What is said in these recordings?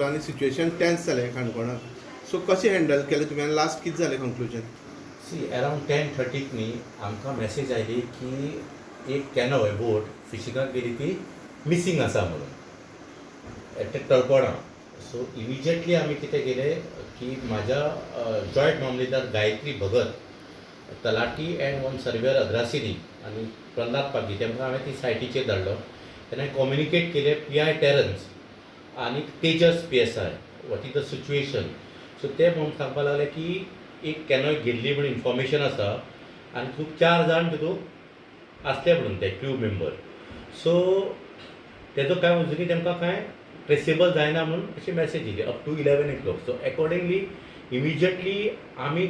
आनी situation tense जालें काणकोणाक so कशें हँडल केलें तुमी आनी लास्ट कितें जालें कंक्लुजन? सी अरावंड 10:30 न्ही आमकां मॅसेज आयली की एक कॅनोय बोट फिशिंगाक गेली ती मिसींग आसा म्हणून ते तळपणां. सो इमिजिएटली आमी कितें केलें की म्हाज्या जॉयंट मामलेदार गायत्री भगत तलाटी एंड वन सर्वेयर अद्रासिनी आनी प्रल्हाद पागी तेमकां हांवें ती सायटीचेर धाडलो. तेन्ना कम्युनिकेट केलें PI टेरन्स आनी Tejas PSI what is the situation. So ते म्हणून सांगपाक लागले की एक कॅनोय गेल्ली म्हणून इन्फॉर्मेशन आसा आनी तितूंत 4 जाण तितूंत आसले म्हणून ते क्रू मेंबर. सो तेजो कांय अजुनी तेमकां कांय ट्रेसेबल जायना म्हणून अशी मॅसेज येयली up to 11 o'clock. So accordingly immediately आमी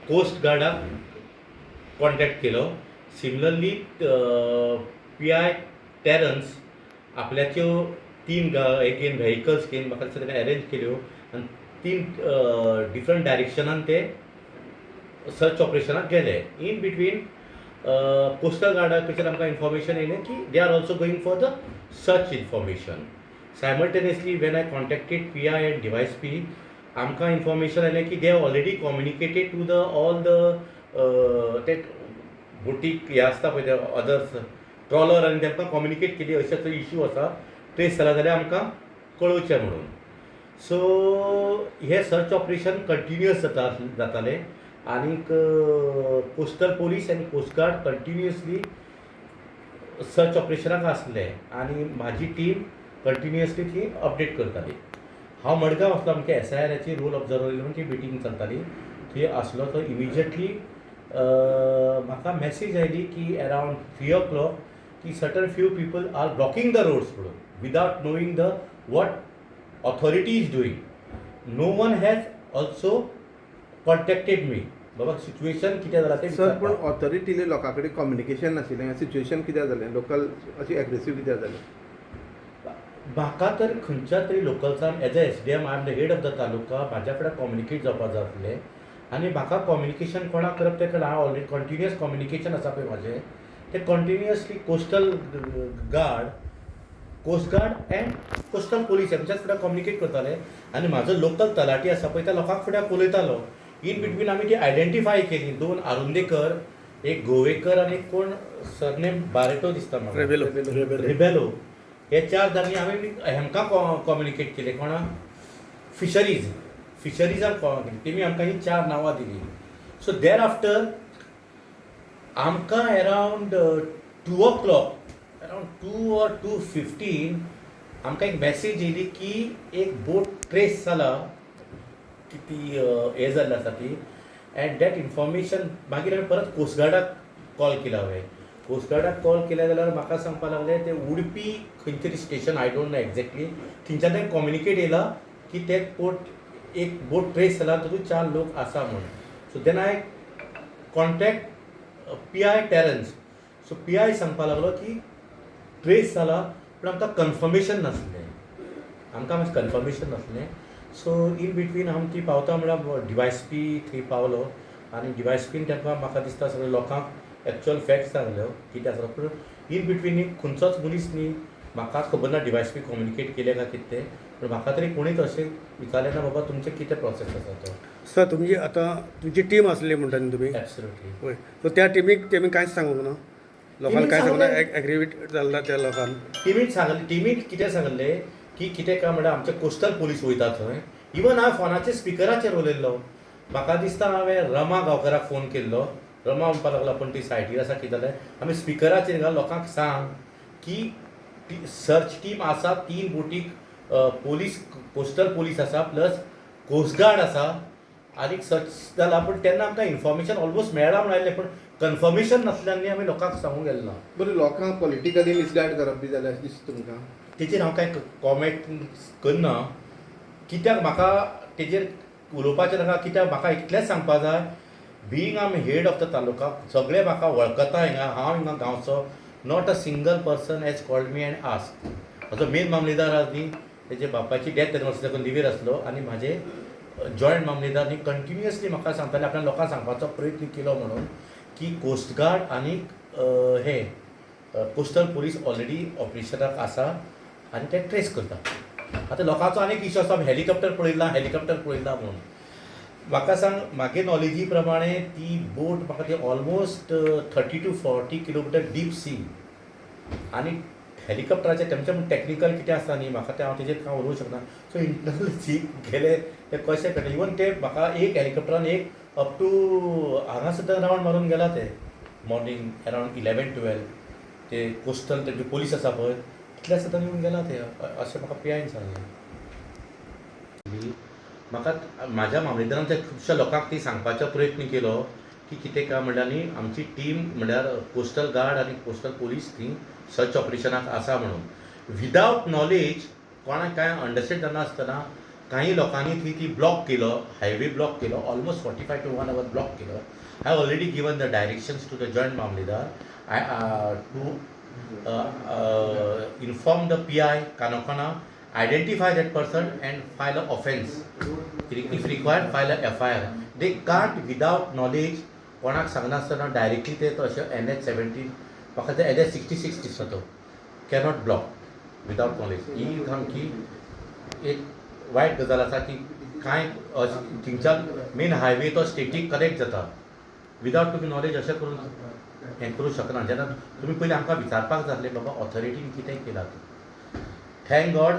कोस्ट गार्डाक कॉन्टॅक्ट केलो. सिमिलरली PI टेरन्स आपल्याच्यो 3 व्हेहिकल्स घेवन म्हाका दिसता तेणें अरेंज केल्यो आनी 3 डिफरंट डायरेक्शनान ते सर्च ऑपरेशनाक गेले. इन बिटवीन कोस्टल गार्डा कडच्यान आमकां इन्फॉर्मेशन येयलें की they are also going for the search information. Simultaneously when I contacted PI and DYSP आमकां इन्फॉर्मेशन आयलें की they have already communicated to the all the ते बोटीक हे आसता पळय ते अदर्स ट्रॉलर आनी तेमकां कम्युनिकेट केली अशें इश्यू आसा ट्रेस जाला जाल्यार आमकां कळोवचें म्हणून. सो हे सर्च ऑपरेशन कंटिन्युअस जातालें आनीक कोस्टल पुलीस आनी कोस्ट गार्ड कंटिन्युअसली सर्च ऑपरेशनाक आसले आनी म्हाजी टीम कंटिन्युअसली ती अपडेट करताली. हांव मडगांव आसलो आमच्या SIRची रोल ऑब्जर्वर म्हणून मिटींग चलताली थंय आसलो. तो इमिजिएटली म्हाका मॅसेज आयली की अरावंड 3 o'clock की certain few people are blocking the roads म्हणून without knowing the what authority is doing. No one has also contacted me बाबा सिच्युएशन कितें जालां तें सर पूण ऑथॉरिटीले लोकां कडेन कम्युनिकेशन नाशिल्लें सिच्युएशन कित्याक जालें लोकल अशी एग्रेसीव कित्याक जालें? म्हाका तर खंयच्या तरी लोकल्सान as a SDM I am the head of the taluka म्हाज्या फुडें कम्युनिकेट जावपाक जाय आसलें आनी म्हाका कम्युनिकेशन कोणाक करप तें हांव ऑलरेडी कंटिन्युअस कम्युनिकेशन आसा पळय म्हाजें तें continuously coastal coast guard and coastal police हेंच्याच फुडें कम्युनिकेट करताले आनी म्हाजो लोकल तलाटी आसा पळय त्या लोकांक फुडें पळयतालो. इन बिटवीन आमी ती आयडेंटिफाय केली 2 आरुंदेकर, एक गोवेकर आनी एक कोण सरनेम बारेटो दिसता म्हाका रिबेलो. हे 4 जाणांनी हांवें हेमकां कम्युनिकेट केलें कोणाक फिशरीजाक केली. तेमी आमकां ही 4 नांवां दिली. सो देर आफ्टर आमकां अरावंड 2 o'clock अरावंड 2 or 2:15 आमकां एक मॅसेज येयली की एक बोट ट्रेस जाला की ती हे जाल्ली आसा ती एंड दॅट इन्फॉर्मेशन मागीर हांवें परत कोस्ट गार्डाक कॉल केला. हांवें कोस्ट गार्डाक कॉल केल्या जाल्यार म्हाका सांगपाक लागले ते उडपी खंय तरी station I don't know exactly थिंगच्यान तें कम्युनिकेट येयला की ते एक बोट ट्रेस जाला तातूंत 4 लोक आसा म्हणून. So then I contact PI Terence. So PI सांगपाक लागलो की ट्रेस जाला पूण आमकां कन्फर्मेशन नासलें सो इन बिटवीन आमी ती पावता म्हळ्यार DYSP थंय पावलो आनी DYSPन तेमकां म्हाका दिसता सगळे लोकांक एक्चुअल फॅक्ट्स सांगल्यो कितें आसा. पूण इन बिटवीन न्ही खंयचोच मनीस न्ही म्हाका खबर ना DYSP कम्युनिकेट केलें काय कितें तें पूण म्हाका तरी कोणीच अशें विचारलें ना बाबा तुमचें कितें प्रोसेस आसा तो. सर तुमची आतां तुमची टीम आसली म्हणटा न्ही तुमी एब्सोल्युटली. होय सो त्या टीमीक तेमी कांयच सांगूंक ना लोकांक कांय सांगूंक ना एग्रीवेट जाल्ला त्या लोकांक टीमीक कितें सांगलें की कितें काय म्हणल्यार आमचे कोस्टल पुलीस वयता थंय. इवन हांवें फोनाचेर स्पिकराचेर उलयल्लो. म्हाका दिसता हांवें रमा गांवकाराक फोन केल्लो. रमा म्हणपाक लागलो पूण ती सायटीर आसा कितें जालें आमी स्पिकराचेर लोकांक सांग की सर्च टीम आसा 3 बोटीक पुलीस कोस्टल पुलीस आसा प्लस कोस्ट गार्ड आसा आनी सर्च जाला पूण तेन्ना आमकां इन्फॉर्मेशन ऑलमोस्ट मेळ्ळा म्हणून आयलें पूण कन्फर्मेशन नासल्यान आमी लोकांक सांगूंक गेले ना. बरें लोकांक पॉलिटिकली मिसगायड करप बी जाल्यार अशें दिसता तुमकां? तेजेर हांव कांय कॉमेंट करना कित्याक म्हाका तेजेर उलोवपाचें नाका. कित्याक म्हाका इतलेंच सांगपाक जाय being I am head of the taluka सगळे म्हाका वळखता हांव हिंगा गांवचो. Not a single person has called me and ask. म्हजो मेन मामलेदार आसा न्ही तेजे बापाची डेथ तेन्ना ताका लिव्हीर आसलो आनी म्हाजे जॉयंट मामलेदार कंटिन्युअसली म्हाका सांगताले आपल्या लोकांक सांगपाचो प्रयत्न केलो म्हणून की कोस्ट गार्ड आनी हे कोस्टल पुलीस ऑलरेडी ऑपरेशनाक आसा आनी ते ट्रेस करता. आतां लोकांचो आनीक इश्यू आसा हेलिकॉप्टर पळयला म्हणून. म्हाका सांग, म्हागे नॉलेजी प्रमाणे ती बोट म्हाका ती almost 30 to 40 kilometre deep sea आनी हेलिकॉप्टराचें तेमचें टॅक्निकल कितें आसा न्ही, म्हाका तें हांव तेजेर कांय उलोवंक शकना. सो इंटरनल सी गेले ते कशें कळटा. इवन ते म्हाका एक हेलिकॉप्टरान एक अप टू हांगा सुद्दां रावंड मारून गेला ते मॉर्निंग अरावंड 11-12 ते कोस्टल तेंचे पोलीस आसा पळय तितल्या सुद्दां येवन गेला ते अशें म्हाका पियान सांगलें. म्हाका म्हाज्या मामलेदारान त्या खुबश्या लोकांक ती सांगपाचो प्रयत्न केलो की कितें काय म्हणल्यार न्ही आमची टीम म्हणल्यार कोस्टल गार्ड आनी कोस्टल पोलीस थंय सर्च ऑपरेशनाक आसा म्हणून. विदावट नॉलेज कोणाक कांय अंडरस्टँड जानासतना काही लोकांनी थंय ती ब्लॉक केलो, हायवे ब्लॉक केलो, ऑलमोस्ट 45 to 1 hour ब्लॉक केलो. I already given the directions to the joint mamlatdar to inform the PI Kanokana, identify that person and file an offence. If required, file a FIR. They can't without knowledge कोणाक सांगनासतना directly ते अशें NH-17 म्हाका ते NH-66 दिसता तो cannot block without knowledge. ही सामकी एक वायट गजाल आसा की कांय थिंगच्यान मेन हायवे तो स्टेटीक कनेक्ट जाता विदावट तुमी नॉलेज अशें करून हें करूं शकना. जेन्ना तुमी पयलीं आमकां विचारपाक जाय आसलें बाबा ऑथॉरिटीन कितें केलां. थँक गॉड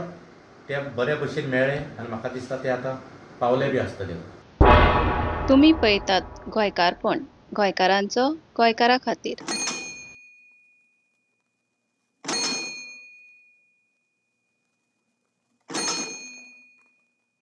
ते बरे भशेन मेळ्ळे आनी म्हाका दिसता ते आतां पावले बी आसतले. तुम्ही पळयतात गोंयकारपण, गोंयकारांचो गोंयकारा खातीर.